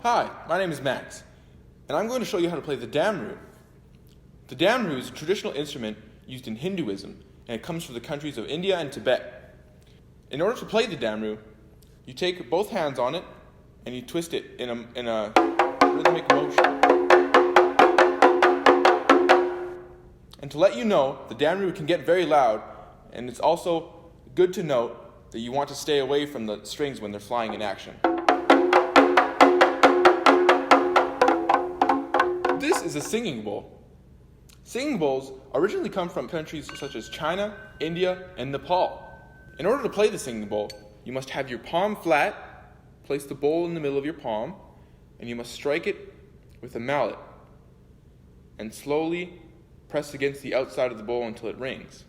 Hi, my name is Max, and I'm going to show you how to play the Damru. The Damru is a traditional instrument used in Hinduism, and it comes from the countries of India and Tibet. In order to play the Damru, you take both hands on it, and you twist it in a rhythmic motion. And to let you know, the Damru can get very loud, and it's also good to note that you want to stay away from the strings when they're flying in action. This is a singing bowl. Singing bowls originally come from countries such as China, India, and Nepal. In order to play the singing bowl, you must have your palm flat, place the bowl in the middle of your palm, and you must strike it with a mallet and slowly press against the outside of the bowl until it rings.